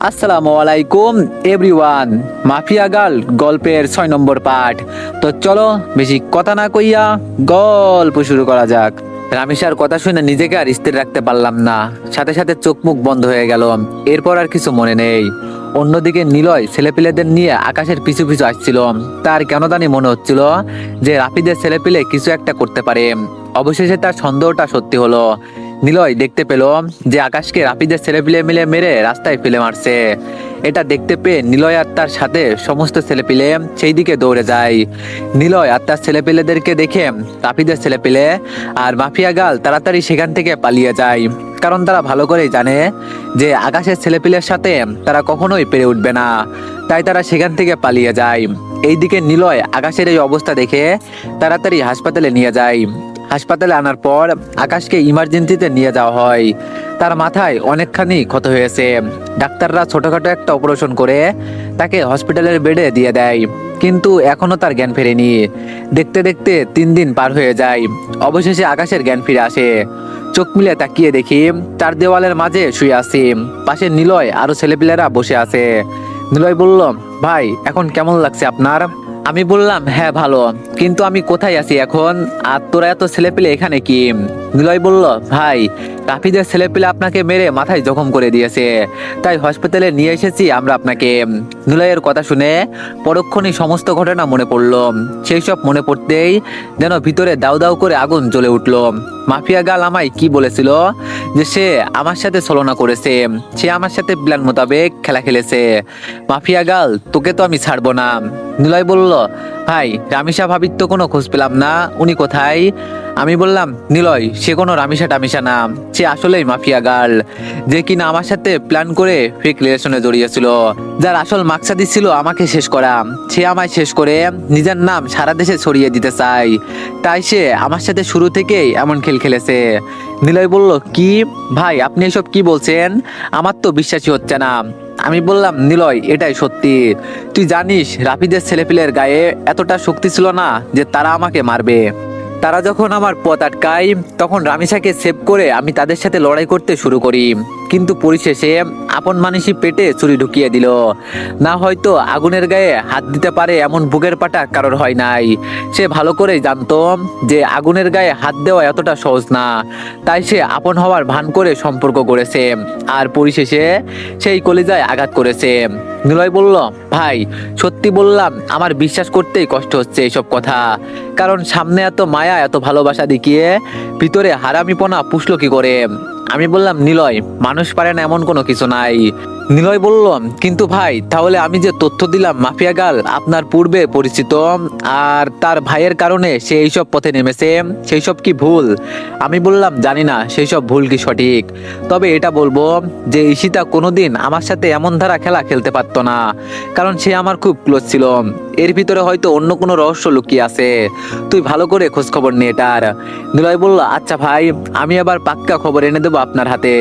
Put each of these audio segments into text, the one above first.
আসসালামু আলাইকুম everyone. Mafia girl গল্পের 6 নম্বর পার্ট। তো চলো বেশি কথা না কইয়া গল্প শুরু করা যাক। রামিসার কথা শুনে নিজেকে আর স্থির রাখতে পারলাম না, সাথে সাথে চোখ মুখ বন্ধ হয়ে গেল। এরপর আর কিছু মনে নেই। অন্যদিকে নিলয় ছেলেপিলেদের নিয়ে আকাশের পিছু পিছু আসছিল। তার কেন জানি মনে হচ্ছিল যে রাফিদের ছেলেপিলে কিছু একটা করতে পারে। অবশেষে তার সন্দেহটা সত্যি হলো। নিলয় দেখতে পেল যে আকাশকে রাফিদের ছেলেপিলে মিলে মেরে রাস্তায় ফেলে মারছে। এটা দেখতে পেয়ে নিলয় আর তার সাথে সমস্ত ছেলেপিলে সেই দিকে দৌড়ে যায়। নিলয় আর তার ছেলেপিলেদেরকে দেখে রাফিদের ছেলেপিলে আর মাফিয়া গার্ল তাড়াতাড়ি সেখান থেকে পালিয়ে যায়, কারণ তারা ভালো করেই জানে যে আকাশের ছেলেপিলের সাথে তারা কখনোই পেরে উঠবে না। তাই তারা সেখান থেকে পালিয়ে যায়। এইদিকে নিলয় আকাশের এই অবস্থা দেখে তাড়াতাড়ি হাসপাতালে নিয়ে যায়। হাসপাতালে আনার পর আকাশকে ইমার্জেন্সিতে নিয়ে যাওয়া হয়। তার মাথায় অনেকখানি ক্ষত হয়েছে। ডাক্তাররা ছোটখাটো একটা অপারেশন করে তাকে হসপিটালের বেডে দিয়ে দেয়, কিন্তু এখনো তার জ্ঞান ফেরেনি। দেখতে দেখতে 3 দিন পার হয়ে যায়। অবশেষে আকাশের জ্ঞান ফিরে আসে। চোখ মিলে তাকিয়ে দেখি তার দেওয়ালের মাঝে শুয়ে আছি। পাশে নিলয় আরো ছেলেপিলেরা বসে আছে। নিলয় বলল, ভাই এখন কেমন লাগছে আপনার? আমি বললাম, হ্যাঁ ভালো, কিন্তু আমি কোথায় আছি এখন, আর তোরা এত ছেলেপিলে এখানে কি? নিলয় বলল, ভাই রাফিদের ছেলেপিলে আপনাকে মেরে মাথায় জখম করে দিয়েছে, তাই হসপিটালে নিয়ে এসেছি আমরা আপনাকে। নিলয়ের কথা শুনে পরক্ষণই সমস্ত ঘটনা মনে পড়লো। সেই সব মনে পড়তেই যেন ভিতরে দাউ দাউ করে আগুন জ্বলে উঠলো। মাফিয়া গাল আমায় কি বলেছিল যে সে আমার সাথে ছলনা করেছে, সে আমার সাথে প্ল্যান মোতাবেক খেলা খেলেছে। মাফিয়া গাল, তোকে তো আমি ছাড়বো না। নিলয় বলল, ভাই রামিসা ভাবির তো কোনো খোঁজ পেলাম না, উনি কোথায়? আমি বললাম, নিলয় সে কোনো রামিসা টামিসা না, সে আসলেই মাফিয়া গার্ল, যে কিনা আমার সাথে প্ল্যান করে ফেক রিলেশনে জড়িয়েছিল, যার আসল মাকসাদি ছিল আমাকে শেষ করা। সে আমায় শেষ করে নিজের নাম সারা দেশে ছড়িয়ে দিতে চায়, তাই সে আমার সাথে শুরু থেকেই এমন খেল খেলেছে। নিলয় বলল, কি ভাই আপনি এসব কি বলছেন? আমার তো বিশ্বাসই হচ্ছে না। আমি বললাম, নিলয় এটাই সত্যি। তুই জানিস রাফিদের ছেলেপিলের গায়ে এতটা শক্তি ছিল না যে তারা আমাকে মারবে। তারা যখন আমার পথ আটকায় তখন রামিসাকে সেভ করে আমি তাদের সাথে লড়াই করতে শুরু করি, কিন্তু পরিশেষে আপন মানুষই পেটে ছুরি ঢুকিয়ে দিল। না হয়তো আগুনের গায়ে হাত দিতে পারে এমন বুকের পাটা কারোর হয় নাই। সে ভালো করেই জানতো যে আগুনের গায়ে হাত দেওয়া এতটা সহজ না, তাই সে আপন হওয়ার ভান করে সম্পর্ক করেছে, আর পরিশেষে সেই কলিজায় আঘাত করেছে। নিলয় বলল, ভাই সত্যি বললাম আমার বিশ্বাস করতেই কষ্ট হচ্ছে এইসব কথা, কারণ সামনে এত মায়া এত ভালোবাসা দেখিয়ে ভিতরে হারামিপনা পুষলো কি করে? আমি বললাম, নিলয় মানুষ পারে না এমন কোনো কিছু নাই। নিলয় বলল, কিন্তু ভাই তাহলে আমি যে তথ্য দিলাম মাফিয়া গার্ল আপনার পূর্বে পরিচিত, আর তার ভাইয়ের কারণে সে এইসব পথে নেমেছে, সেই সব কি ভুল? আমি বললাম, জানি না সেই সব ভুল কি সঠিক, তবে এটা বলবো যে ঈশিতা কোনোদিন আমার সাথে এমন ধারা খেলা খেলতে পারতো না, কারণ সে আমার খুব ক্লোজ ছিল। এর ভিতরে হয়তো অন্য কোনো রহস্য লুকিয়ে আছে, তুই ভালো করে খোঁজ খবর নে এটার। নিলয় বলল, আচ্ছা ভাই আমি আবার পাক্কা খবর এনে দেবো আপনার হাতে।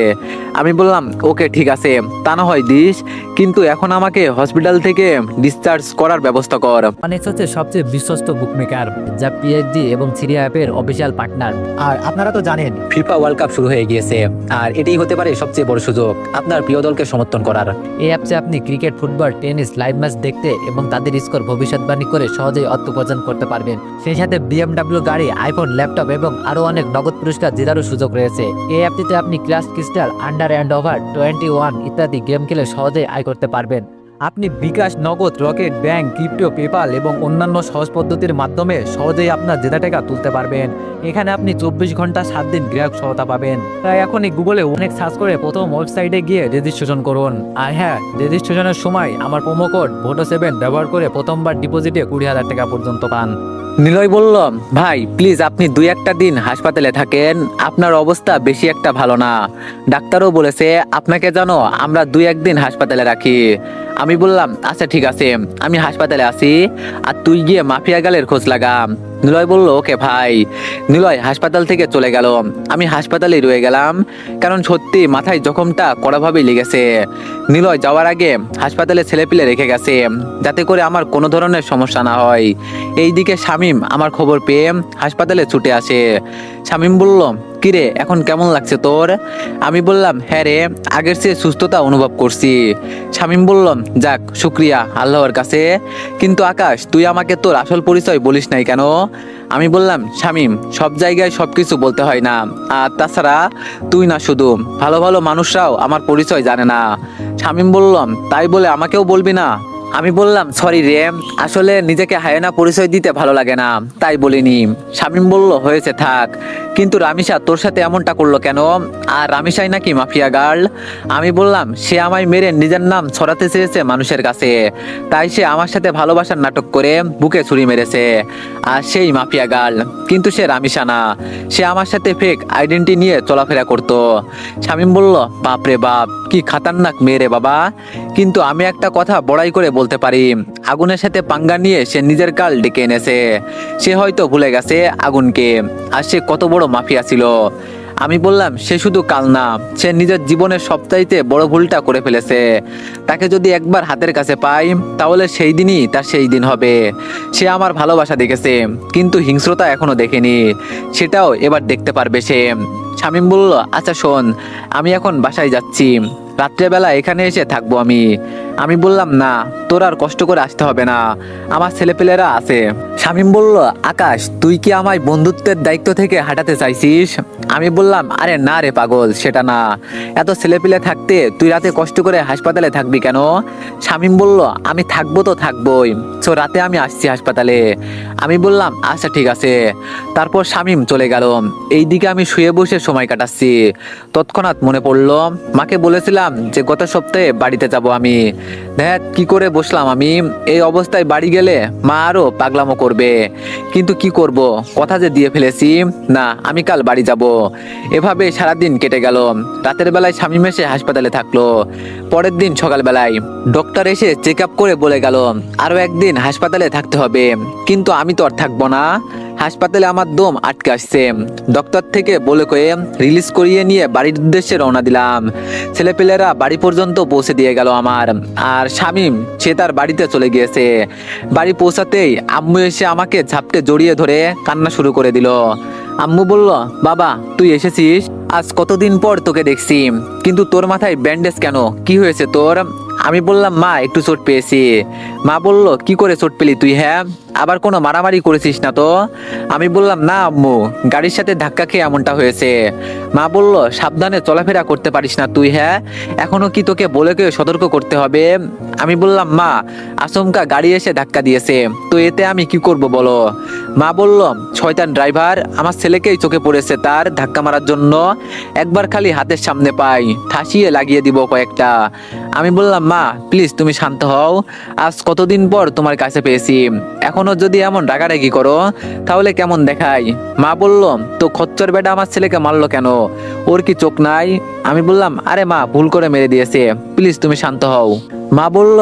আমি বললাম, ওকে ঠিক আছে, তা না হয় দিস, কিন্তু এখন আমাকে হসপিটাল থেকে ডিসচার্জ করার ব্যবস্থা কর। অনেক্স হচ্ছে সবচেয়ে বিশ্বস্ত বুকমেকার, যা পিএইচডি এবং সিরিয়া অ্যাপের অফিসিয়াল পার্টনার। আর আপনারা তো জানেন ফিফা ওয়ার্ল্ড কাপ শুরু হয়ে গিয়েছে, আর এটাই হতে পারে সবচেয়ে বড় সুযোগ আপনার প্রিয় দলকে সমর্থন করার। এই অ্যাপসে আপনি cricket, football, tennis live match দেখতে এবং তাদের স্কোর ভবিষ্যৎবাণী করে সহজেই অর্থ উপার্জন করতে পারবেন। সেই সাথে বিএমডব্লিউ গাড়ি, আইফোন, ল্যাপটপ এবং আরো অনেক নগদ পুরস্কার জেতারও সুযোগ রয়েছে। এই অ্যাপটিতে আপনি class crystal, under and over 21 ইত্যাদি গেম খেলে সহজেই আয় করতে পারবেন। আপনি বিকাশ, নগদ, রকেট, ব্যাংক, ক্রিপ্টো, পেপাল এবং অন্যান্য সহজ পদ্ধতির মাধ্যমে সহজেই আপনার জেতা টাকা তুলতে পারবেন। এখানে আপনি 24 ঘন্টা 7 দিন গ্রাহক সহায়তা পাবেন। তাই এখনই গুগলে অনেক সার্চ করে প্রথম ওয়েবসাইটে গিয়ে রেজিস্ট্রেশন করুন। আর হ্যাঁ, রেজিস্ট্রেশনের সময় আমার প্রোমো কোড VOTO7 ব্যবহার করে প্রথমবার ডিপোজিটে 20,000 টাকা পর্যন্ত পান। নিলয় বলল, ভাই প্লিজ আপনি 2-1টা দিন হাসপাতালে থাকেন, আপনার অবস্থা বেশি একটা ভালো না, ডাক্তারও বলেছে আপনাকে যেন আমরা 2-1 দিন হাসপাতালে রাখি। আমি বললাম, আচ্ছা ঠিক আছে, আমি হাসপাতালে আছি, আর তুই গিয়ে মাফিয়া গালের খোঁজ লাগা। নিলয় বলল, ওকে ভাই। নিলয় হাসপাতাল থেকে চলে গেল। আমি হাসপাতালেই রয়ে গেলাম, কারণ সত্যি মাথায় জখমটা কড়াভাবেই লেগেছে। নিলয় যাওয়ার আগে হাসপাতালে ছেলেপিলে রেখে গেছে, যাতে করে আমার কোনো ধরনের সমস্যা না হয়। এইদিকে শামীম আমার খবর পেয়ে হাসপাতালে ছুটে আসে। শামীম বলল, কিরে এখন কেমন লাগছে তোর? আমি বললাম হ্যাঁ রে, আগের চেয়ে সুস্থতা অনুভব করছি। শামীম বলল, যাক শুক্রিয়া আল্লাহর কাছে। কিন্তু আকাশ, তুই আমাকে তোর আসল পরিচয় বলিস নাই কেন? আমি বললাম, শামীম, সব জায়গায় সবকিছু বলতে হয় না। আর তাছাড়া তুই না শুধু, ভালো ভালো মানুষরাও আমার পরিচয় জানে না। শামীম বলল, তাই বলে আমাকেও বলবি না? আমি বললাম, সরি রে, আসলে নিজেকে হায়না পরিচয় দিতে ভালো লাগে না, তাই বলিনি। শামীম বলল, হয়েছে থাক। কিন্তু রামিসা তোর সাথে এমনটা করলো কেন? আর রামিসাই নাকি মাফিয়া গার্ল? আমি বললাম, সে আমায় মেরে নিজের নাম ছড়াতে চেয়েছে মানুষের কাছে, তাই সে আমার সাথে ভালোবাসার নাটক করে বুকে ছুরি মেরেছে। আর সেই মাফিয়া গার্ল, কিন্তু সে রামিসা না। সে আমার সাথে ফেক আইডেন্টি নিয়ে চলাফেরা করতো। শামীম বলল, বাপরে বাপ, কি খাতারনাক মেয়ে রে বাবা। কিন্তু আমি একটা কথা বড়াই করে বলতে পারি, আগুনের সাথে পাঙ্গা নিয়ে সে নিজের কাল ডেকে এনেছে। সে হয়তো ভুলে গেছে আগুনকে, আর সে কত বড় মাফিয়া ছিল। আমি বললাম, সে শুধু কাল না, সে নিজের জীবনের সবচাইতে বড় ভুলটা করে ফেলেছে। তাকে যদি একবার হাতের কাছে পাই, তাহলে সেই দিনই তার সেই দিন হবে। সে আমার ভালোবাসা দেখেছে, কিন্তু হিংস্রতা এখনো দেখেনি, সেটাও এবার দেখতে পারবে সে। শামীম বলল, আচ্ছা শোন, আমি এখন বাসায় যাচ্ছি, রাত্রেবেলা এখানে এসে থাকবো আমি। আমি বললাম, না, তোর আর কষ্ট করে আসতে হবে না, আমার ছেলেপেলেরা আছে। শামীম বলল, আকাশ, তুই কি আমায় বন্ধুত্বের দায়িত্ব থেকে হাঁটাতে চাইছিস? আমি বললাম, আরে না রে পাগল, সেটা না। এত ছেলেপিলে থাকতে তুই রাতে কষ্ট করে হাসপাতালে থাকবি কেন? শামীম বলল, আমি থাকবো তো থাকবোই, সো রাতে আমি আসছি হাসপাতালে। আমি বললাম, আচ্ছা ঠিক আছে। তারপর শামীম চলে গেল। এইদিকে আমি শুয়ে বসে সময় কাটাচ্ছি। তৎক্ষণাৎ মনে পড়লো, মাকে বলেছিলাম যে গত সপ্তাহে বাড়িতে যাব আমি। দেখ কি করে বসলাম আমি। এই অবস্থায় বাড়ি গেলে মা আরো পাগলামো করবে। কিন্তু কি করব, কথা যে দিয়ে ফেলেছি, না আমি কাল বাড়ি যাব। এভাবে সারাদিন কেটে গেল। রাতের বেলায় শামীম এসে হাসপাতালে থাকলো। পরের দিন সকালবেলায় ডক্টর এসে চেক আপ করে বলে গেল, আরো একদিন হাসপাতালে থাকতে হবে। কিন্তু আমি তো আর থাকবো না, হাসপাতালে আমার দম আটকে আসছে। ডক্টর থেকে বলে কয়ে রিলিজ করিয়ে নিয়ে বাড়ির উদ্দেশ্যে রওনা দিলাম। ছেলেপেলেরা বাড়ি পর্যন্ত পৌঁছে দিয়ে গেল আমার। আর শামীম, সে তার বাড়িতে চলে গিয়েছে। বাড়ি পৌঁছাতেই আম্মু এসে আমাকে ঝাপটে জড়িয়ে ধরে কান্না শুরু করে দিল। আম্মু বলল, বাবা তুই এসেছিস, আজ কতদিন পর তোকে দেখছি, কিন্তু তোর মাথায় ব্যান্ডেজ কেন, কি হয়েছে তোর? আমি বললাম, মা একটু চোট পেয়েছি। মা বলল, কি করে চোট পেলি তুই? হ্যাঁ, আবার কোনো মারামারি করেছিস না তো? আমি বললাম, না আম্মু, গাড়ির সাথে ধাক্কা খেয়ে এমনটা হয়েছে। মা বলল, সাবধানে চলাফেরা করতে পারিস না তুই? হ্যাঁ, এখনো কি তোকে বলে কেউ সতর্ক করতে হবে? আমি বললাম, মা, আচমকা গাড়ি এসে ধাক্কা দিয়েছে, তো এতে আমি কি করব বলো? মা বলল, শয়তান ড্রাইভার, আমার ছেলেকেই চোখে পড়েছে তার ধাক্কা মারার জন্য। একবার খালি হাতের সামনে পাই, ঠাসিয়ে লাগিয়ে দিব কয়েকটা। আমি বললাম, মা প্লিজ তুমি শান্ত হও, আজ কতদিন পর তোমার কাছে পেয়েছি, এখনো যদি এমন রাগারাগি করো তাহলে কেমন দেখাই? মা বলল, তো খচ্চর বেটা আমার ছেলেকে মারলো কেন, ওর কি চোখ নাই? আমি বললাম, আরে মা, ভুল করে মেরে দিয়েছে, প্লিজ তুমি শান্ত হও। মা বলল,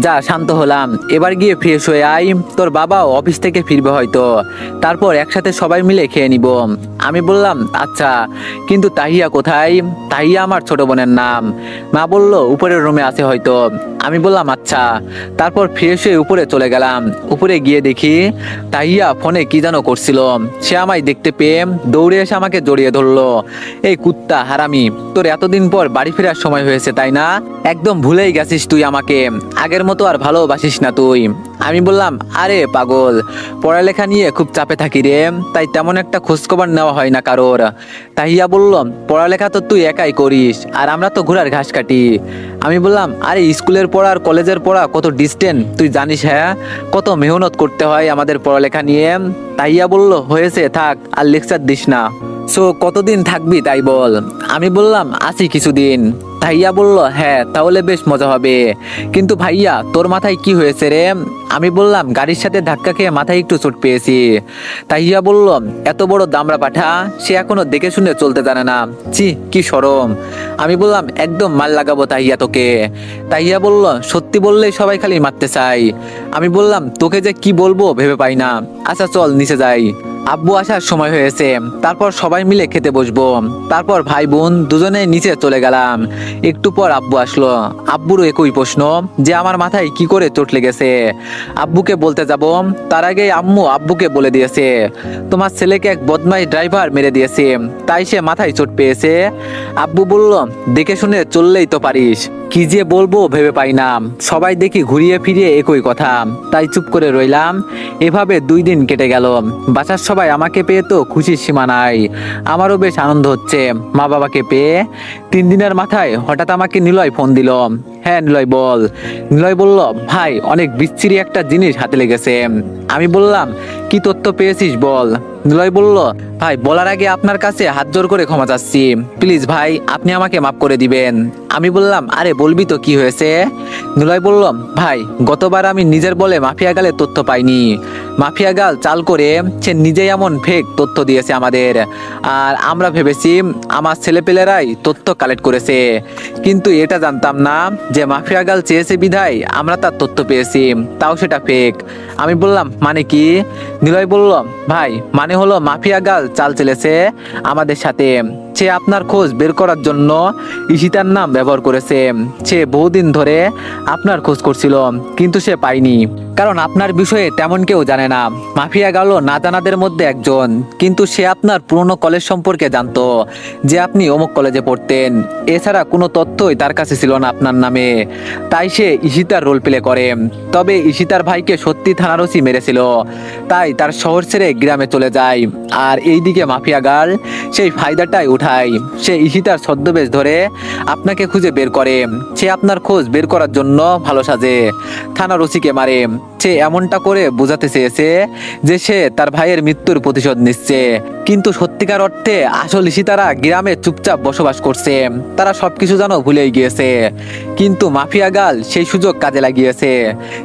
যা শান্ত হলাম, এবার গিয়ে ফ্রেশ হয়ে আয়, তোর বাবাও অফিস থেকে ফিরবে হয়তো, তারপর একসাথে সবাই মিলে খেয়ে নিব। আমি বললাম, আচ্ছা, কিন্তু তাহিয়া কোথায়? তাহিয়া আমার ছোট বোনের নাম। মা বলল, উপরের রুমে আছে হয়তো। আমি বললাম, আচ্ছা। তারপর ফ্রেশ হয়ে উপরে চলে গেলাম। উপরে গিয়ে দেখি তাহিয়া ফোনে কি যেন করছিল। সে আমায় দেখতে পেয়ে দৌড়ে এসে আমাকে জড়িয়ে ধরলো। এই কুত্তা হারামি, তোর এতদিন পর বাড়ি ফেরার সময় হয়েছে তাই না? একদম ভুলেই গেছিস তুই আমাকে, আগের মতো আর ভালোবাসিস না তুই। আমি বললাম, আরে পাগল, পড়ালেখা নিয়ে খুব চাপে থাকি রে, তাই তেমন একটা খোঁজখবর নেওয়া হয় না কারোর। তাহিয়া বলল, পড়ালেখা তো তুই একাই করিস, আর আমরা তো ঘোড়ার ঘাস কাটি। আমি বললাম, আরে স্কুলের পড়া আর কলেজের পড়া কত ডিস্টেন্স তুই জানিস? হ্যাঁ, কত মেহনত করতে হয় আমাদের পড়ালেখা নিয়ে। তাহিয়া বলল, হয়েছে থাক, আর লেকচার দিস না। সো কতদিন থাকবি তাই বল? আমি বললাম, আছি কিছুদিন। ভাইয়া বলল, হ্যাঁ তাহলে বেশ মজা হবে। কিন্তু ভাইয়া, তোর মাথায় কি হয়েছে রে? আমি বললাম, গাড়ির সাথে ধাক্কা খেয়ে মাথায় একটু চোট পেয়েছি। তাহিয়া বলল, এত বড় দামড়া পাঠা, সে এখনো দেখে শুনে চলতে জানে না, ছি কি শরম। আমি বললাম, একদম মাল লাগাবো তাহিয়া তোকে। তাহিয়া বলল, সত্যি বললেই সবাই খালি মারতে চাই। আমি বললাম, তোকে যে কি বলবো ভেবে পাই না, আচ্ছা চল নিচে যাই। আব্বু আসার সময় হয়েছে, তারপর সবাই মিলে খেতে বসবো। তারপর ভাই বোন দুজনে নিচে চলে গেলাম। একটু পর আব্বু আসলো। আব্বুরও একই প্রশ্ন যে আমার মাথায় কি করে চোট লেগেছে। আব্বুকে বলতে যাব, তার আগে আম্মু আব্বুকে বলে দিয়েছে তোমার ছেলেকে এক বদমাইশ ড্রাইভার মেরে দিয়েছে, তাই সে মাথায় চোট পেয়েছে। আব্বু বলল দেখে শুনে চললেই তো পারিস। কি যে বলবো ভেবে পাই না, সবাই দেখি ঘুরিয়ে ফিরিয়ে একই কথা, তাই চুপ করে রইলাম। এভাবে 2 দিন কেটে গেল। বাসার সবাই আমাকে পেয়ে তো খুশির সীমা নাই। আমারও বেশ আনন্দ হচ্ছে মা বাবাকে পেয়ে। 3 দিনের মাথায় হঠাৎ আমাকে নিলয় ফোন দিল। হ্যাঁ নিলয় বল। নিলয় বলল ভাই অনেক বিচ্ছিরি একটা জিনিস হাতে লেগেছে। আমি বললাম কি তথ্য পেয়েছিস বল। নিলয় বলল ভাই বলার আগে আপনার কাছে হাত জোর করে ক্ষমা চাচ্ছি, প্লিজ ভাই আপনি আমাকে মাফ করে দিবেন। আমি বললাম আরে বলবি তো কি হয়েছে। নিলয় বলল ভাই গতবার আমি নিজের বলে মাফিয়া গালে তথ্য পাইনি, মাফিয়া গাল চাল করে সে নিজেই এমন ফেক তথ্য দিয়েছে আমাদের, আর আমরা ভেবেছি আমার ছেলেপেলেরাই তথ্য কালেক্ট করেছে, কিন্তু এটা জানতাম না যে মাফিয়া গাল চেয়েছে বিধায় আমরা তার তথ্য পেয়েছি, তাও সেটা ফেক। আমি বললাম মানে কি। নিলয় বলল ভাই মানে হলো মাফিয়া গাল চাল চেলেছে আমাদের সাথে। সে আপনার খোঁজ বের করার জন্য ঈশিতার নাম ব্যবহার করেছে। সে বহুদিন ধরে আপনার খোঁজ করছিল, কিন্তু সে পায়নি, কারণ আপনার বিষয়ে তেমন কেউ জানে না। মাফিয়া গালও না জানাদের মধ্যে একজন, কিন্তু সে আপনার পুরনো কলেজ সম্পর্কে জানতো, যে আপনি অমুক কলেজে পড়তেন। এছাড়া কোনো তথ্যই তার কাছে ছিল না আপনার নামে, তাই সে ঈশিতার রোল প্লে করে। তবে ঈশিতার ভাইকে সত্যি থানার ওসি মেরেছিল, তাই তার শহর ছেড়ে গ্রামে চলে যায়। আর এইদিকে মাফিয়া গাল সেই ফায়দাটাই উঠায়। সে ঈশিতার ছদ্মবেশ ধরে আপনাকে খুঁজে বের করে। সে আপনার খোঁজ বের করার জন্য ভালো সাজে, থানার ওসিকে মারে। সে এমনটা করে বোঝাতে চেয়েছে যে সে তার ভাইয়ের মৃত্যুর প্রতিশোধ নিচ্ছে, কিন্তু সত্যিকার অর্থে আসল ঈশিতারা গ্রামে চুপচাপ বসবাস করছে। তারা সবকিছু যেন ভুলেই গিয়েছে, কিন্তু মাফিয়া গাল সেই সুযোগ কাজে লাগিয়েছে।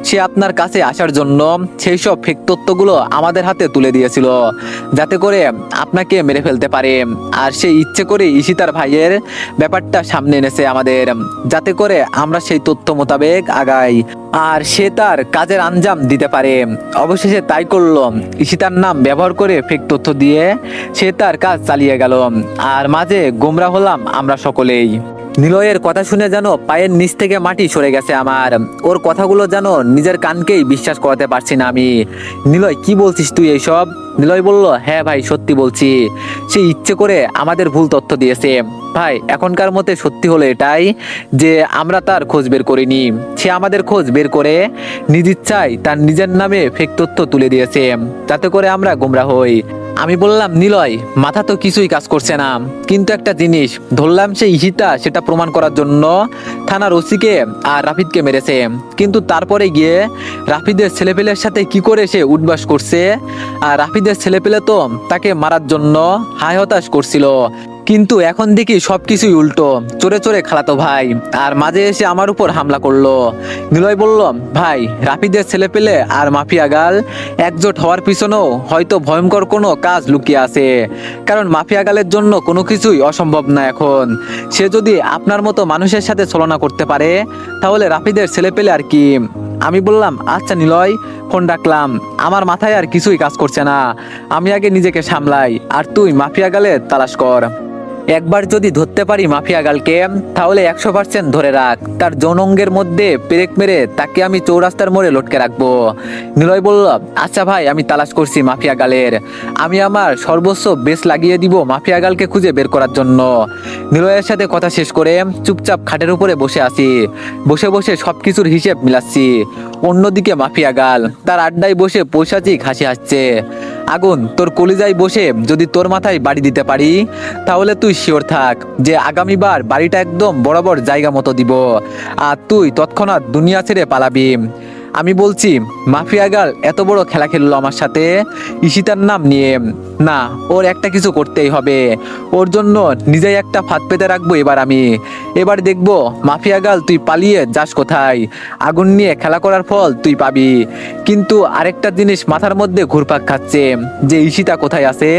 সে আপনার কাছে আসার জন্য সেই সব ফেক তথ্যগুলো আমাদের হাতে তুলে দিয়েছিল, যাতে করে আপনাকে মেরে ফেলতে পারে। আর সে ইচ্ছে করে ঈশিতার ভাইয়ের ব্যাপারটা সামনে এনেছে আমাদের, যাতে করে আমরা সেই তথ্য মোতাবেক আগাই আর সে তার কাজের আঞ্জাম দিতে পারে। অবশেষে তাই করলো। ঈশিতার নাম ব্যবহার করে ফেক তথ্য দিয়ে সে তার কাজ চালিয়ে গেল, আর মাঝে গোমরা হলাম আমরা সকলেই। নিলয়ের কথা শুনে যেন পায়ের নিচ থেকে মাটি সরে গেছে আমার। ওর কথাগুলো যেন নিজের কানকেই বিশ্বাস করাতে পারছি না আমি। নিলয় কি বলছিস তুই এইসব? নিলয় বলল হ্যাঁ ভাই সত্যি বলছি, সে ইচ্ছে করে আমাদের ভুল তথ্য দিয়েছে। ভাই এখনকার মতে সত্যি হলো এটাই যে আমরা তার খোঁজ বের করিনি, সে আমাদের খোঁজ বের করে নিজ ইচ্ছায় তার নিজের নামে ফেক তথ্য তুলে দিয়েছে, যাতে করে আমরা গোমরা হই। আমি বললাম নিলয় মাথা তো কিছুই কাজ করছে না, কিন্তু একটা জিনিস ধরলাম সে ঈশিতা সেটা প্রমাণ করার জন্য থানার ওসিকে আর রাফিদকে মেরেছে, কিন্তু তারপরে গিয়ে রাফিদের ছেলেপেলের সাথে কি করে সে উঠবাস করছে। আর রাফিদের ছেলেপেলে তো তাকে মারার জন্য হায় হতাশ করছিল, কিন্তু এখন দেখি সবকিছুই উল্টো। চোরে চোরে খালাতো ভাই আর মাঝে এসে আমার উপর হামলা করলো। নিলয় বলল ভাই রাফিদের ছেলেপেলে আর মাফিয়া গাল একজোট হওয়ার পিছনেও হয়তো ভয়ঙ্কর কোনো কাজ লুকিয়ে আছে, কারণ মাফিয়া গালের জন্য কোনো কিছুই অসম্ভব না এখন। সে যদি আপনার মতো মানুষের সাথে ছলনা করতে পারে, তাহলে রাফিদের ছেলেপেলে আর কি। আমি বললাম আচ্ছা নিলয়, ফোন রাখলাম। আমার মাথায় আর কিছুই কাজ করছে না, আমি আগে নিজেকে সামলাই, আর তুই মাফিয়া গালের তালাশ কর। একবার যদি ধরতে পারি মাফিয়া গালকে, তাহলে 100% ধরে রাখ তার যৌনাঙ্গের মধ্যে পেরেক মেরে তাকে আমি চৌরাস্তার মোড়ে লটকে রাখবো। নিলয় বলল আচ্ছা ভাই আমি তালাশ করছি মাফিয়া গালের, আমি আমার সর্বস্ব বেশ লাগিয়ে দিব মাফিয়া গালকে খুঁজে বের করার জন্য। নিলয়ের সাথে কথা শেষ করে চুপচাপ খাটের উপরে বসে আছি, বসে বসে সবকিছুর হিসেব মিলাচ্ছি। অন্যদিকে মাফিয়া গাল তার আড্ডায় বসে পৈশাচিক হাসি হাসছে। আগুন তোর কলিজায় বসে যদি তোর মাথায় বাড়ি দিতে পারি, তাহলে তুই শিওর থাক যে আগামীবার বাড়িটা একদম বরাবর জায়গা মতো দিব, আর তুই তৎক্ষণাৎ দুনিয়া ছেড়ে পালাবি। আমি বলছি মাফিয়া গাল এত বড় খেলা খেললো আমার সাথে ঈশিতার নাম নিয়ে, না ওর একটা কিছু করতেই হবে। ওর জন্য নিজেই একটা ফাঁদ পেতে রাখবো এবার আমি। এবার দেখবো মাফিয়া গাল তুই পালিয়ে যাস কোথায়, আগুন নিয়ে খেলা করার ফল তুই পাবি। কিন্তু আরেকটা জিনিস মাথার মধ্যে ঘুরপাক খাচ্ছে যে ঈশিতা কোথায় আছে,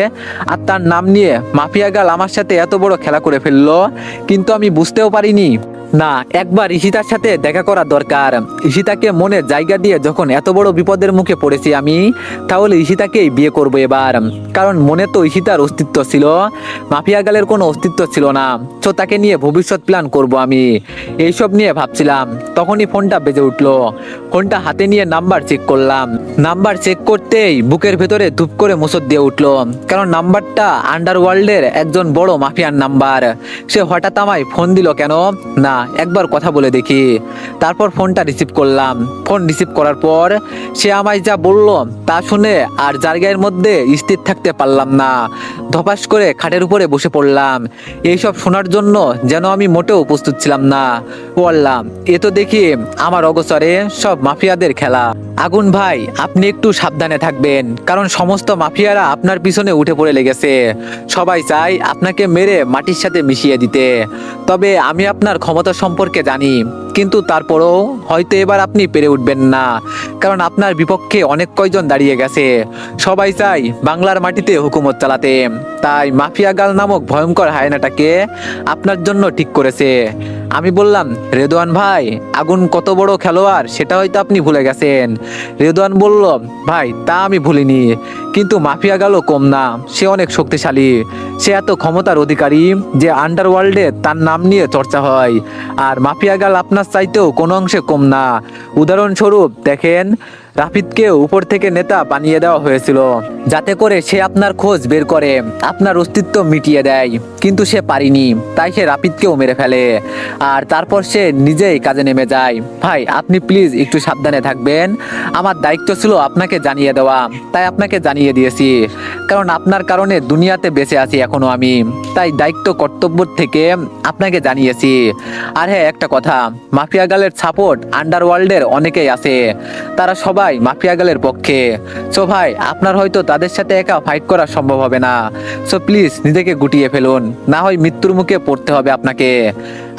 আর তার নাম নিয়ে মাফিয়া গাল আমার সাথে এত বড় খেলা করে ফেললো, কিন্তু আমি বুঝতেও পারিনি। না, একবার ঈশিতার সাথে দেখা করা দরকার। ঈশিতাকে মনে জায়গা দিয়ে যখন এত বড় বিপদের মুখে পড়েছি আমি, তাহলে ঈশিতাকেই বিয়ে করব এবার। কারণ মনে তো ঈশিতার অস্তিত্ব ছিল, মাফিয়া গালের কোনো অস্তিত্ব ছিল না। তো তাকে নিয়ে ভবিষ্যৎ প্ল্যান করব আমি, এইসব নিয়ে ভাবছিলাম। তখনই ফোনটা বেজে উঠলো। ফোনটা হাতে নিয়ে নাম্বার চেক করলাম। নাম্বার চেক করতেই বুকের ভেতরে ধুপ করে মুসর দিয়ে উঠলো, কারণ নাম্বারটা আন্ডারওয়ার্ল্ডের একজন বড় মাফিয়ার নাম্বার। সে হঠাৎ আমায় ফোন দিল কেন? না, একবার কথা বলে দেখি। তারপর ফোনটা রিসিভ করলাম। ফোন রিসিভ করার পর সে আমায় যা বলল তা শুনে আর জায়গার মধ্যে স্থির থাকতে পারলাম না। ধপাস করে খাটের উপরে বসে পড়লাম। এইসব শোনার জন্য যেন আমি মোটেও প্রস্তুত ছিলাম না। বললাম, এ তো দেখি আমার অগোচরে সব মাফিয়াদের খেলা। আগুন ভাই, আপনি একটু সাবধানে থাকবেন, কারণ সমস্ত মাফিয়ারা আপনার পিছনে উঠে পড়ে লেগেছে। সবাই চায় আপনাকে মেরে মাটির সাথে মিশিয়ে দিতে। তবে আমি আপনার ক্ষমতা সম্পর্কে জানি, কিন্তু তারপরও হয়তো এবার আপনি পেরে উঠবেন না, কারণ আপনার বিপক্ষে অনেক কয়জন দাঁড়িয়ে গেছে। সবাই চায় বাংলার মাটিতে হুকুমত চালাতে, তাই মাফিয়া গাল নামক ভয়ঙ্কর হায়নাটাকে আপনার জন্য ঠিক করেছে। আমি বললাম, রেদওয়ান ভাই, আগুন কত বড় খেলোয়াড় সেটা হয়তো আপনি ভুলে গেছেন। রেদওয়ান বলল, ভাই তা আমি ভুলিনি, কিন্তু মাফিয়া গালও কম না, সে অনেক শক্তিশালী। সে এত ক্ষমতার অধিকারী যে আন্ডারওয়ার্ল্ডে তার নাম নিয়ে চর্চা হয়। আর মাফিয়া গাল আপনার চাইতেও কোনো অংশে কম না। উদাহরণস্বরূপ দেখেন, রাফিদকে উপর থেকে নেতা বানিয়ে দেওয়া হয়েছিল, যাতে করে সে আপনার খোঁজ বের করে আপনার অস্তিত্ব মিটিয়ে দেয়। কিন্তু সে পারিনি, তাই সে রাফিদকেও মেরে ফেলে। আর তারপর সে নিজেই কাজে নেমে যায়। ভাই, আপনি প্লিজ একটু সাবধানে থাকবেন। আমার দায়িত্ব ছিল আপনাকে জানিয়ে দেওয়া, তাই আপনাকে জানিয়ে দিয়েছি। কারণ আপনার কারণে দুনিয়াতে বেঁচে আছি এখনো আমি, তাই দায়িত্ব কর্তব্য থেকে আপনাকে জানিয়েছি। আর হ্যাঁ, একটা কথা, মাফিয়া গালের সাপোর্ট আন্ডারওয়ার্ল্ডের অনেকেই আছে, তারা সবাই মাফিয়া গালের পক্ষে। সো ভাই, আপনার হয়তো তাদের সাথে একা ফাইট করা সম্ভব হবে না। সো প্লিজ নিজেকে গুটিয়ে ফেলুন, না হয় মৃত্যুর মুখে পড়তে হবে আপনাকে।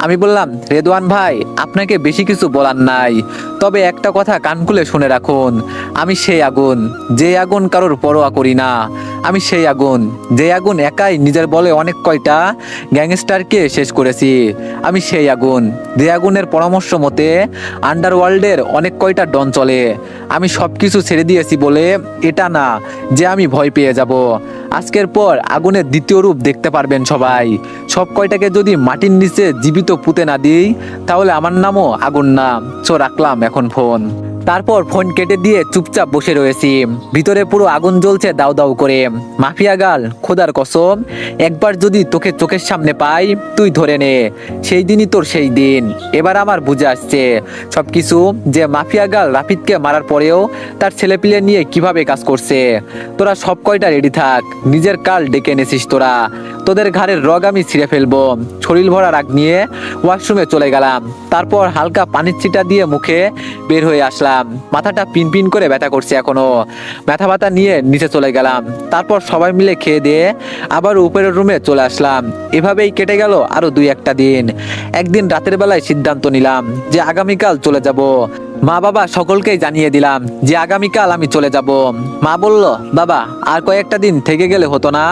আমি বললাম, রেদওয়ান ভাই, আপনাকে বেশি কিছু বলার নাই, তবে একটা কথা কান খুলে শুনে রাখুন। আমি সেই আগুন, যে আগুন কারোর পরোয়া করি না। আমি সেই আগুন, যে আগুন একাই নিজের বলে অনেক কয়টা গ্যাংস্টারকে শেষ করেছি। আমি সেই আগুন, যে আগুনের পরামর্শ মতে আন্ডারওয়ার্ল্ডের অনেক কয়টা ডন চলে। আমি সব কিছু ছেড়ে দিয়েছি বলে এটা না যে আমি ভয় পেয়ে যাব। আজকের পর আগুনের দ্বিতীয় রূপ দেখতে পারবেন সবাই। সব কয়টাকে যদি মাটির নিচে জীবিত পুঁতে না দিই, তাহলে আমার নামও আগুন না। সো রাখলাম এখন ফোন। তারপর ফোন কেটে দিয়ে চুপচাপ বসে রয়েছি। ভিতরে পুরো আগুন জ্বলছে দাউ দাউ করে। মাফিয়া গাল, খোদার কসম, একবার যদি তোকে চোখের সামনে পাই, তুই ধরে নে সেই দিনই তোর সেই দিন। এবার আমার বুঝে আসছে সবকিছু, যে মাফিয়া গাল রাফিদকে মারার পরেও তার ছেলেপিলে নিয়ে কিভাবে কাজ করছে। তোরা সব কয়টা রেডি থাক, নিজের কাল ডেকে এনেছিস তোরা। তোদের ঘাড়ের রগ আমি ছিঁড়ে ফেলবো। শরীর ভরা রাগ নিয়ে ওয়াশরুমে চলে গেলাম। তারপর হালকা পানির ছিটা দিয়ে মুখে বের হয়ে আসলাম। মাথাটা পিন পিন করে ব্যথা করছে এখনো। ব্যথা নিয়ে নিচে চলে গেলাম। তারপর সবাই মিলে খেয়ে দিয়ে আবার উপরের রুমে চলে আসলাম। এভাবেই কেটে গেল আরো 2-1টা দিন। একদিন রাতের বেলায় সিদ্ধান্ত নিলাম যে আগামীকাল চলে যাব। মা বাবা সকলকেই জানিয়ে দিলাম যে আগামীকাল আমি চলে যাব। মা বলল, বাবা আর কয়েকটা দিন থেকে গেলে হতো না?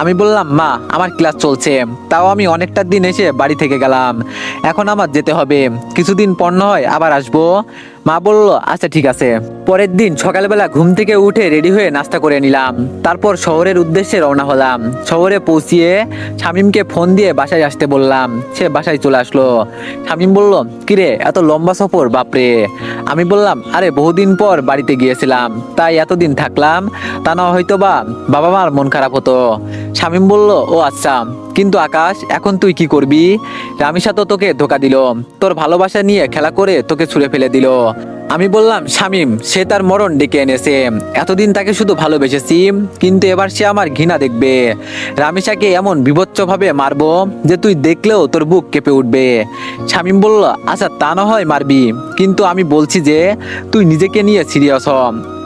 আমি বললাম, মা আমার ক্লাস চলছে, তাও আমি অনেকটা দিন এসে বাড়ি থেকে গেলাম, এখন আমার যেতে হবে, কিছুদিন পর না হয় আবার আসবো। মা বলল, আচ্ছা ঠিক আছে। পরের দিন সকালবেলা ঘুম থেকে উঠে রেডি হয়ে নাস্তা করে নিলাম। তারপর শহরের উদ্দেশ্যে রওনা হলাম। শহরে পৌঁছিয়ে শামীমকে ফোন দিয়ে বাসায় আসতে বললাম। সে বাসায় চলে আসলো। শামীম বলল, কিরে এত লম্বা সফর, বাপরে। আমি বললাম, আরে বহুদিন পর বাড়িতে গিয়েছিলাম, তাই এতদিন থাকলাম, তা না হয়তো বাবা মার মন খারাপ হতো। শামীম বলল, ও আচ্ছা, কিন্তু আকাশ এখন তুই কি করবি? রামিসা তো তোকে ধোকা দিল, তোর ভালোবাসা নিয়ে খেলা করে তোকে ছুঁড়ে ফেলে দিল। আমি বললাম, শামীম সে তার মরণ ডেকে এনেছে, এতদিন তাকে শুধু ভালোবেসেছি, কিন্তু এবার সে আমার ঘৃণা দেখবে। রামিসাকে এমন বিভৎসভাবে মারবো যে তুই দেখলেও তোর বুক কেঁপে উঠবে। শামীম বলল, আচ্ছা তা না হয় মারবি, কিন্তু আমি বলছি যে তুই নিজেকে নিয়ে সিরিয়াস হ।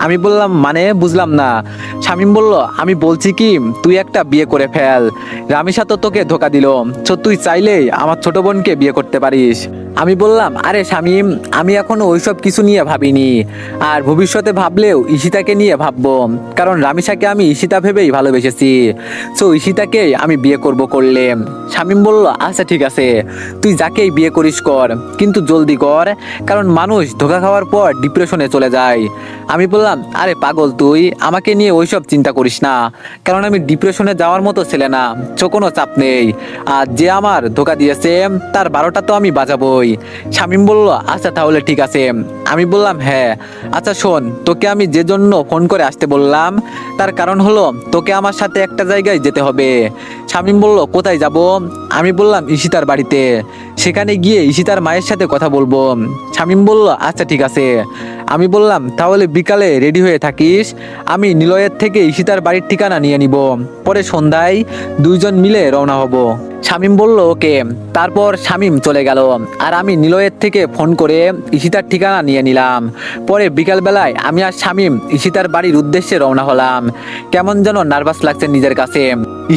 আমি বললাম, মানে বুঝলাম না। শামীম বলল, আমি বলছি কি, তুই একটা বিয়ে করে ফেল। রামিসা তো তোকে ধোকা দিল, তো তুই চাইলেই আমার ছোট বোনকে বিয়ে করতে পারিস। আমি বললাম, আরে শামীম, আমি এখনো ওইসব কিছু নিয়ে নিয়ে ভাবিনি, আর ভবিষ্যতে ভাবলেও ঈশিতাকে নিয়ে ভাববো, কারণ রামিসাকে আমি ঈশিতা ভেবেই ভালোবেসেছি। সো ঈশিতাকে আমি বিয়ে করলে। শামীম বলল, আচ্ছা ঠিক আছে, তুই যাকেই বিয়ে করিস কর, কিন্তু জলদি কর, কারণ মানুষ ধোঁকা খাওয়ার পর ডিপ্রেশনে চলে যায়। আমি বললাম, আরে পাগল তুই, আমাকে নিয়ে ওইসব চিন্তা করিস না, কারণ আমি ডিপ্রেশনে যাওয়ার মতো ছেলে না, কোনো চাপ নেই। আর যে আমার ধোঁকা দিয়েছে তার 12টা তো আমি বাজাবই। শামীম বলল, আচ্ছা তাহলে ঠিক আছে। আমি বললাম, হ্যাঁ আচ্ছা শোন, তোকে আমি যে জন্য ফোন করে আসতে বললাম তার কারণ হলো তোকে আমার সাথে একটা জায়গায় যেতে হবে। শামীম বলল, কোথায় যাব? আমি বললাম, ঈশিতার বাড়িতে, সেখানে গিয়ে ঈশিতার মায়ের সাথে কথা বলবো। শামীম বলল, আচ্ছা ঠিক আছে। আমি বললাম, তাহলে বিকালে রেডি হয়ে থাকিস, আমি নিলয়ের থেকে ঈশিতার বাড়ির ঠিকানা নিয়ে নিব, পরে সন্ধ্যায় দুইজন মিলে রওনা হব। শামীম বলল, ওকে। তারপর শামীম চলে গেল, আর আমি নিলয়ের থেকে ফোন করে ঈশিতার ঠিকানা নিয়ে নিলাম। পরে বিকালবেলায় আমি আর শামীম ঈশিতার বাড়ির উদ্দেশ্যে রওনা হলাম। কেমন যেন নার্ভাস লাগছে নিজের কাছে।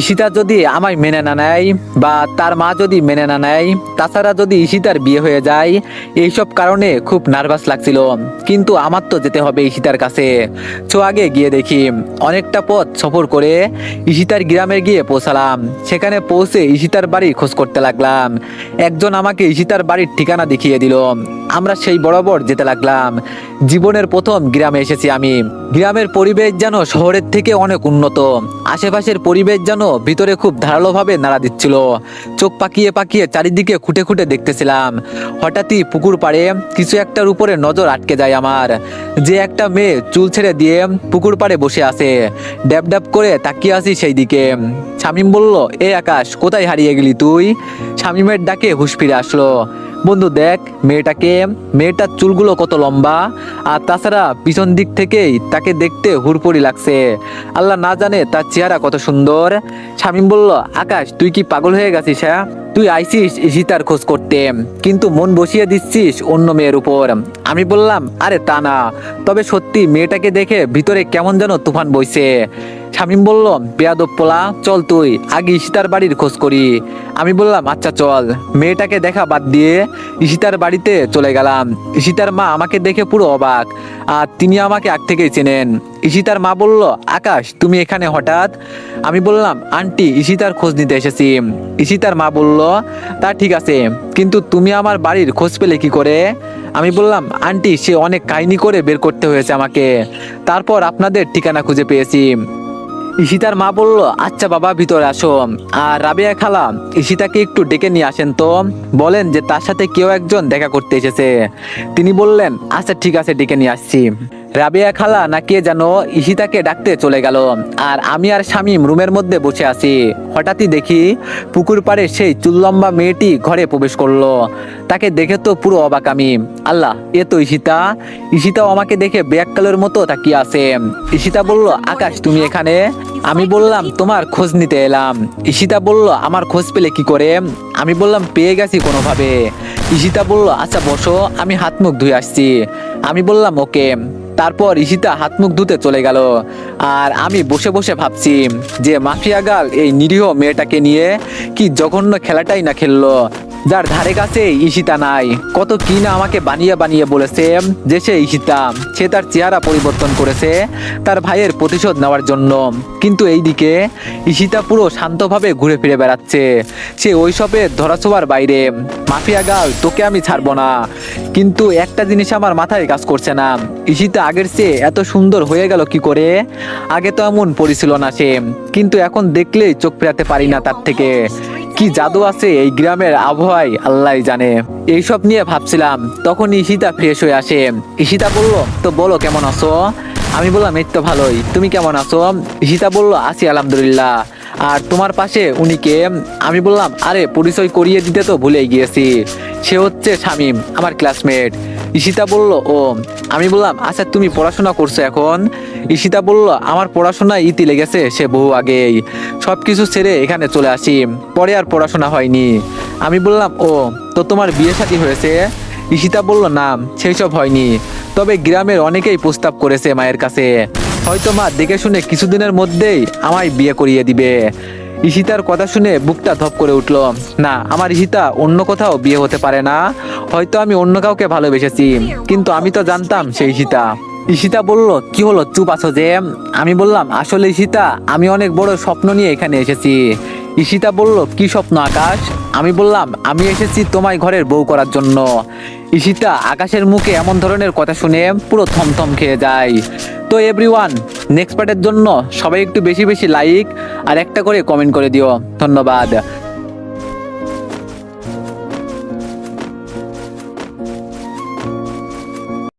ঈশিতা যদি আমায় মেনে না নেয়, বা তার মা যদি মেনে না নেয়, তাছাড়া যদি ঈশিতার বিয়ে হয়ে যায়, এইসব কারণে খুব নার্ভাস লাগছিল। কিন্তু আমার তো যেতে হবে ঈশিতার কাছে। তো আগে গিয়ে দেখি। অনেকটা পথ সফর করে ঈশিতার গ্রামে গিয়ে পৌঁছালাম। সেখানে পৌঁছে ঈশিতার বাড়ির খোঁজ করতে লাগলাম। একজন আমাকে ঈশিতার বাড়ির ঠিকানা দেখিয়ে দিল। আমরা সেই বরাবর যেতে লাগলাম। জীবনের প্রথম গ্রামে এসেছি আমি। গ্রামের পরিবেশ যেন শহরের থেকে অনেক উন্নত। আশেপাশের পরিবেশ যেন ভিতরে খুব ধারালোভাবে নাড়া দিচ্ছিল। চোখ পাকিয়ে পাকিয়ে চারিদিকে খুঁটে খুঁটে দেখতেছিলাম। হঠাৎই পুকুর পাড়ে কিছু একটার উপরে নজর আটকে যায় আমার। যে একটা মেয়ে চুল ছেড়ে দিয়ে পুকুর পাড়ে বসে আছে, ড্যাব ড্যাব করে তাকিয়ে আছি সেই দিকে। শামীম বলল, এ আকাশ, কোথায় হারিয়ে গেলি তুই? শামীমের ডাকে হুঁশ ফিরে আসলো। বন্ধু দেখ মেয়েটাকে, মেয়েটার চুলগুলো কত লম্বা, আর তাছাড়া পিছন দিক থেকেই তাকে দেখতে হুড়পড়ি লাগছে। আল্লাহ না জানে তার চেহারা কত সুন্দর। শামীম বলল, আকাশ তুই কি পাগল হয়ে গেছিস? হ্যাঁ, তুই আইসিস ঈশিতার খোঁজ করতে, কিন্তু মন বসিয়ে দিচ্ছিস অন্য মেয়ের উপর। আমি বললাম, আরে তা না, তবে সত্যি মেয়েটাকে দেখে ভিতরে কেমন যেন তুফান বইছে। শামীম বলল, বেয়াদব পোলা, চল তুই আগে ঈশিতার বাড়ির খোঁজ করি। আমি বললাম, আচ্ছা চল। মেয়েটাকে দেখা বাদ দিয়ে ঈশিতার বাড়িতে চলে গেলাম। ঈশিতার মা আমাকে দেখে পুরো অবাক, আর তিনি আমাকে আগ থেকেই চেনেন। ঈশিতার মা বলল, আকাশ তুমি এখানে হঠাৎ? আমি বললাম, আন্টি ঈশিতার খোঁজ নিতে এসেছি। ঈশিতার মা বলল, তা ঠিক আছে, কিন্তু তুমি আমার বাড়ির খোঁজ পেলে কি করে? আমি বললাম, আন্টি সে অনেক কাহিনী করে বের করতে হয়েছে আমাকে, তারপর আপনাদের ঠিকানা খুঁজে পেয়েছি। ঈশিতার মা বলল, আচ্ছা বাবা ভিতরে আসো। আর রাবেয়া খালা, ঈশিতাকে একটু ডেকে নিয়ে আসেন তো, বলেন যে তার সাথে কেউ একজন দেখা করতে এসেছে। তিনি বললেন, আচ্ছা ঠিক আছে, ডেকে নিয়ে আসছি। রাবেয়া খালা না কে যেন ঈশিতাকে ডাকতে চলে গেল, আর আমি আর শামীম রুমের মধ্যে বসে আছি। হঠাৎই দেখি পুকুর পাড়ে সেই চুললম্বা মেয়েটি ঘরে প্রবেশ করলো। তাকে দেখে তো পুরো অবাক আমি। আল্লাহ, এ তো ঈশিতা। ঈশিতাও আমাকে দেখে ব্যাককালের মতো তাকিয়ে আছে। ঈশিতা বলল, আকাশ তুমি এখানে? আমি বললাম, তোমার খোঁজ নিতে এলাম। ঈশিতা বলল, আমার খোঁজ পেলে কি করে? আমি বললাম, পেয়ে গেছি কোনোভাবে। ঈশিতা বলল, আচ্ছা বসো, আমি হাত মুখ ধুয়ে আসছি। আমি বললাম, ওকে। তারপর ঈশিতা হাত মুখ ধুতে চলে গেল, আর আমি বসে বসে ভাবছি যে মাফিয়া গাল এই নিরীহ মেয়েটাকে নিয়ে কি জঘন্য খেলাটাই না খেললো, যার ধারে কাছে ঈশিতা নাই। কত কি না আমাকে বানিয়ে বানিয়ে বলেছে যে সে ঈশিতা, সে তার চেহারা পরিবর্তন করেছে তার ভাইয়ের প্রতিশোধ নেওয়ার জন্য। কিন্তু এইদিকে ঈশিতা পুরো শান্তভাবে ঘুরে ফিরে বেড়াচ্ছে, সে ওইসবের ধরাছোঁয়ার বাইরে। মাফিয়া গাল, তোকে আমি ছাড়বো না। কিন্তু একটা জিনিস আমার মাথায় কাজ করছে না, ঈশিতা আগের চেয়ে এত সুন্দর হয়ে গেল কি করে? আগে তো এমন পরিছিল না সে, কিন্তু এখন দেখলেই চোখ ফেরাতে পারি না তার থেকে। কি জাদু আছে এই গ্রামের আবহাওয়ায় আল্লাহই জানে। এইসব নিয়ে ভাবছিলাম, তখন ঈশিতা ফ্রেশ হয়ে আসে। ঈশিতা বলল, তো বলো কেমন আছো? আমি বললাম, এই তো ভালোই, তুমি কেমন আছো? ঈশিতা বলল, আছি আলহামদুলিল্লাহ। আর তোমার পাশে উনি কে? আমি বললাম, আরে পরিচয় করিয়ে দিতে তো ভুলেই গিয়েছি, সে হচ্ছে শামীম, আমার ক্লাসমেট। ঈশিতা বলল, ও। আমি বললাম, আচ্ছা তুমি পড়াশোনা করছো এখন? ঈশিতা বলল, আমার পড়াশোনা ইতি লেগেছে সে বহু আগেই, সব কিছু ছেড়ে এখানে চলে আসি, পরে আর পড়াশোনা হয়নি। আমি বললাম, ও, তো তোমার বিয়ে শাদী হয়েছে? ঈশিতা বলল, না সেই সব হয়নি, তবে গ্রামের অনেকেই প্রস্তাব করেছে মায়ের কাছে, হয়তো মা দেখে শুনে কিছুদিনের মধ্যেই আমায় বিয়ে করিয়ে দিবে। ঈশিতার কথা শুনে বুকটা ধপ করে উঠল। না, আমার ঈশিতা অন্য কোথাও বিয়ে হতে পারে না, হয়তো আমি অন্য কাউকে ভালোবেসেছি, কিন্তু আমি তো জানতাম সেই ঈশিতা। ঈশিতা বলল, কি হলো চুপ আছো যে? আমি বললাম, আসলে ঈশিতা, আমি অনেক বড় স্বপ্ন নিয়ে এখানে এসেছি। ঈশিতা বলল, কি স্বপ্ন আকাশ? আমি বললাম, আমি এসেছি তোমায় ঘরের বউ করার জন্য। ঈশিতা আকাশের মুখে এমন ধরনের কথা শুনে পুরো থমথম খেয়ে যায়। তো এভরিওয়ান, নেক্সট পার্টের জন্য সবাই একটু বেশি বেশি লাইক আর একটা করে কমেন্ট করে দিও। ধন্যবাদ।